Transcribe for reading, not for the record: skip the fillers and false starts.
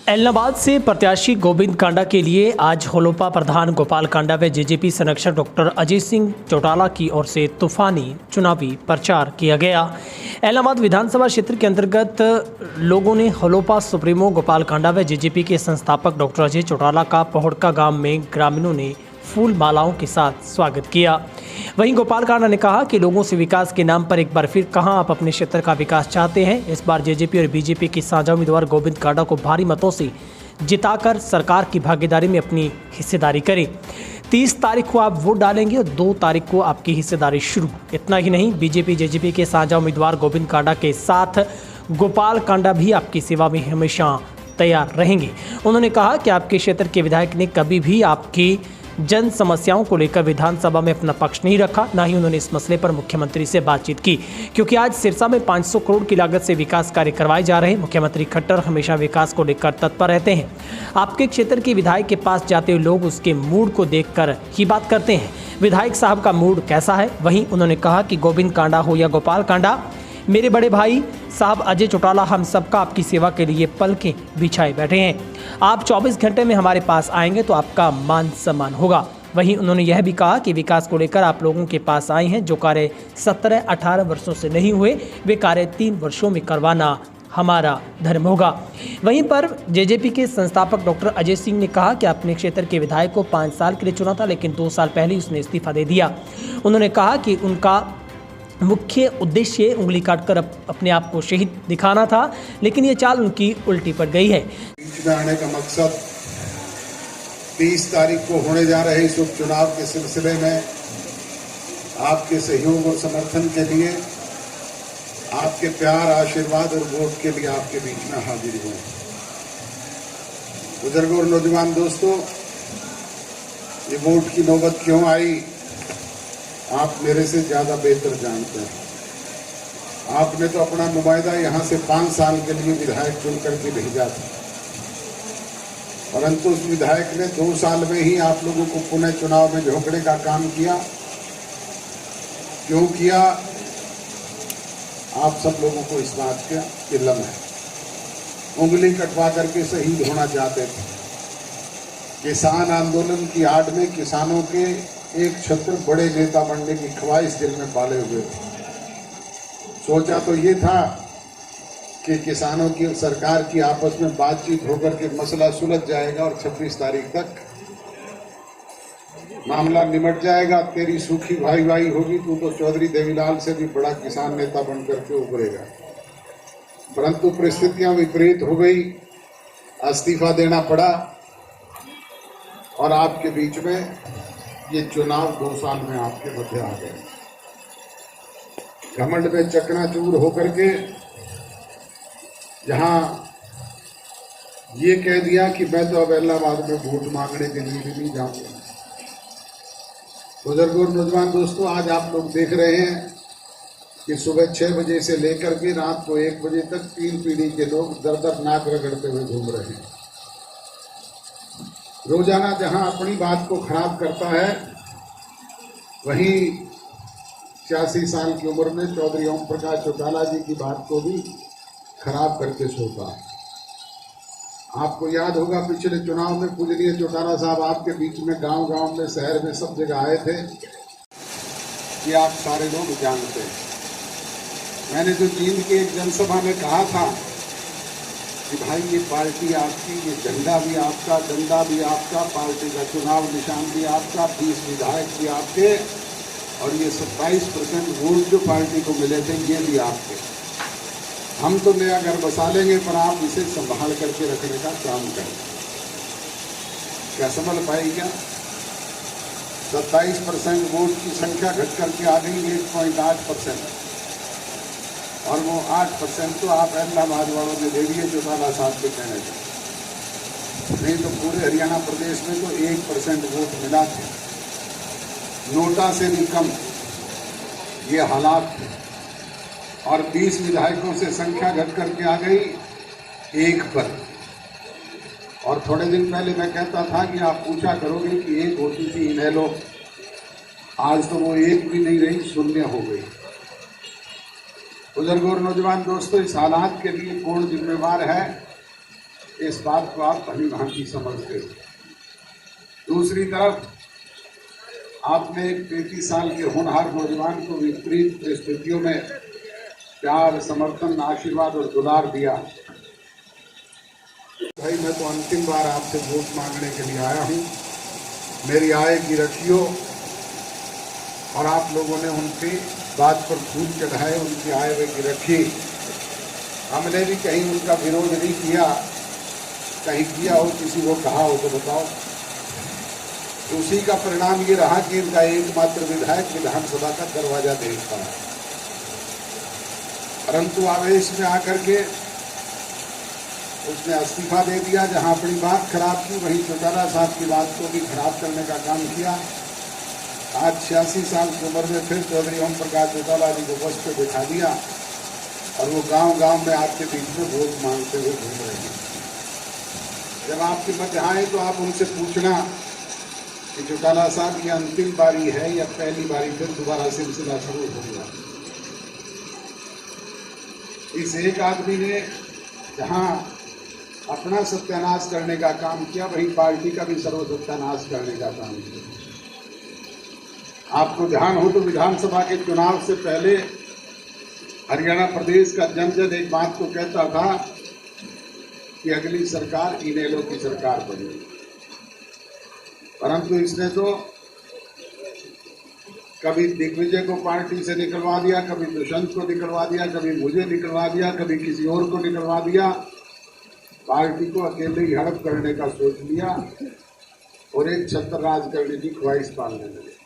एलनाबाद से प्रत्याशी गोविंद कांडा के लिए आज होलोपा प्रधान गोपाल कांडा व जेजेपी संरक्षक डॉक्टर अजय सिंह चौटाला की ओर से तूफानी चुनावी प्रचार किया गया। एलनाबाद विधानसभा क्षेत्र के अंतर्गत लोगों ने होलोपा सुप्रीमो गोपाल कांडा व जेजेपी के संस्थापक डॉक्टर अजय चौटाला का पहुड़का गांव में ग्रामीणों ने फूल मालाओं के साथ स्वागत किया। वहीं गोपाल कांडा ने कहा कि लोगों से विकास के नाम पर एक बार फिर कहां आप अपने क्षेत्र का विकास चाहते हैं। इस बार जेजेपी और बीजेपी की साझा उम्मीदवार गोविंद कांडा को भारी मतों से जिताकर सरकार की भागीदारी में अपनी हिस्सेदारी करें। 30 तारीख को आप वोट डालेंगे और 2 तारीख को आपकी हिस्सेदारी शुरू। इतना ही नहीं, बीजेपी जेजेपी के साझा उम्मीदवार गोविंद कांडा के साथ गोपाल कांडा भी आपकी सेवा में हमेशा तैयार रहेंगे। उन्होंने कहा कि आपके क्षेत्र के विधायक ने कभी भी आपकी जन समस्याओं को लेकर विधानसभा में अपना पक्ष नहीं रखा, ना ही उन्होंने इस मसले पर मुख्यमंत्री से बातचीत की, क्योंकि आज सिरसा में 500 करोड़ की लागत से विकास कार्य करवाए जा रहे हैं। मुख्यमंत्री खट्टर हमेशा विकास को लेकर तत्पर रहते हैं। आपके क्षेत्र के विधायक के पास जाते हुए लोग उसके मूड को देखकर ही बात करते हैं, विधायक साहब का मूड कैसा है। वहीं उन्होंने कहा कि गोविंद कांडा हो या गोपाल कांडा, मेरे बड़े भाई साहब अजय चौटाला हम सबका आपकी सेवा के लिए पलकें बिछाए बैठे हैं। आप 24 घंटे में हमारे पास आएंगे तो आपका मान सम्मान होगा। वहीं उन्होंने यह भी कहा कि विकास को लेकर आप लोगों के पास आए हैं। जो कार्य 17-18 वर्षों से नहीं हुए, वे कार्य 3 वर्षों में करवाना हमारा धर्म होगा। वहीं पर जेजेपी के संस्थापक डॉक्टर अजय सिंह ने कहा कि अपने क्षेत्र के विधायक को 5 साल के लिए चुना था, लेकिन 2 साल पहले उसने इस्तीफा दे दिया। उन्होंने कहा कि उनका मुख्य उद्देश्य उंगली काटकर अपने आप को शहीद दिखाना था, लेकिन ये चाल उनकी उल्टी पड़ गई है। बीच में आने का मकसद 30 तारीख को होने जा रहे इस उपचुनाव के सिलसिले में आपके सहयोग और समर्थन के लिए, आपके प्यार, आशीर्वाद और वोट के लिए आपके बीच में हाजिर हूँ। बुजुर्गों और नौजवान दोस्तों, ये वोट की नौबत क्यों आई, आप मेरे से ज्यादा बेहतर जानते हैं। आपने तो अपना नुमाइंदा यहां से 5 साल के लिए विधायक चुन करके भेजा था, परंतु उस विधायक ने 2 साल में ही आप लोगों को पुनः चुनाव में झोंकने का काम किया। क्यों किया, आप सब लोगों को इस बात का इल्म है। उंगली कटवा करके शहीद होना चाहते थे। किसान आंदोलन की आड़ में किसानों के एक छत्र बड़े नेता बनने की ख्वाहिश दिल में पाले हुए थे। सोचा तो ये था कि किसानों की सरकार की आपस में बातचीत होकर के मसला सुलझ जाएगा और 26 तारीख तक मामला निमट जाएगा। तेरी सूखी भाई भाई होगी, तू तो चौधरी देवीलाल से भी बड़ा किसान नेता बनकर के उभरेगा। परंतु परिस्थितियां विपरीत हो गई, इस्तीफा देना पड़ा और आपके बीच में ये चुनाव 2 साल में आपके मध्य आ गए। घमंड में चकनाचूर होकर के जहां ये कह दिया कि मैं तो अब इलाहाबाद में वोट मांगने के लिए भी नहीं जाऊंगा। बुजुर्गों और नौजवान दोस्तों, आज आप लोग देख रहे हैं कि सुबह 6 बजे से लेकर के रात को 1 बजे तक 3 पीढ़ी के लोग दर नाक रगड़ते हुए घूम रहे हैं। रोजाना जहां अपनी बात को खराब करता है, वहीं 86 साल की उम्र में चौधरी ओम प्रकाश चौटाला जी की बात को भी खराब करके सोता है। आपको याद होगा पिछले चुनाव में पूजनीय चौटाला साहब आपके बीच में गांव-गांव में, शहर में, सब जगह आए थे कि आप सारे लोग जानते हैं। मैंने जो जींद की एक जनसभा में कहा था कि भाई ये पार्टी आपकी, ये झंडा भी आपका, डंडा भी आपका, पार्टी का चुनाव निशान भी आपका, 30 विधायक भी आपके और ये 27% वोट जो पार्टी को मिले थे ये भी आपके। हम तो नया घर बसा लेंगे, पर आप इसे संभाल करके रखने का काम करें। क्या संभल पाई क्या? 27% वोट की संख्या घट करके आ गई 1.8% और वो 8% तो आप इलाहाबाद वालों ने दे दिए चौटाला साहब के कहने से। नहीं तो पूरे हरियाणा प्रदेश में तो 1% वोट मिला था, नोटा से भी कम ये हालात थे। और 20 विधायकों से संख्या घट करके आ गई 1 पर। और थोड़े दिन पहले मैं कहता था कि आप पूछा करोगे कि 1 होती थी इनेलो, आज तो वो 1 भी नहीं रही, 0 हो गई। बुजुर्गों और नौजवान दोस्तों, इस हालात के लिए कौन जिम्मेवार है? इस बात को आप भली भांति समझते हो। दूसरी तरफ आपने 35 साल के होनहार नौजवान को विपरीत परिस्थितियों में प्यार, समर्थन, आशीर्वाद और दुलार दिया। भाई मैं तो अंतिम बार आपसे वोट मांगने के लिए आया हूँ, मेरी आय की रखियो। और आप लोगों ने उनकी बात पर फूल चढ़ाए, उनकी आय की रखी। हमने भी कहीं उनका विरोध नहीं किया, कहीं किया हो, किसी को कहा हो तो बताओ। उसी का परिणाम ये रहा कि इनका एकमात्र विधायक विधानसभा का दरवाजा देख पाया, परंतु आवेश में आकर के उसने इस्तीफा दे दिया। जहां अपनी बात खराब की, वहीं चौटाला साहब की बात को भी खराब करने का काम किया। आज 86 साल की उम्र में फिर चौधरी ओम प्रकाश चौटाला जी को बस पे बिठा दिया और वो गांव-गांव में आपके बीच में वोट मांगते हुए घूम रहे हैं। जब आपके मत आए तो आप उनसे पूछना कि चौटाला साहब ये अंतिम बारी है या पहली बारी फिर दोबारा सिलसिला शुरू होगा। इस एक आदमी ने जहां अपना सत्यानाश करने का काम किया, वहीं पार्टी का भी सर्व सत्यानाश करने का काम किया। आपको ध्यान हो तो विधानसभा के चुनाव से पहले हरियाणा प्रदेश का जन एक बात को कहता था कि अगली सरकार इनेलो की सरकार बनेगी, परंतु इसने तो कभी दिग्विजय को पार्टी से निकलवा दिया, कभी दुष्यंत को निकलवा दिया, कभी मुझे निकलवा दिया, कभी किसी और को निकलवा दिया। पार्टी को अकेले ही हड़प करने का सोच लिया और एक छत्र राज करने की ख्वाहिश पालने लगे।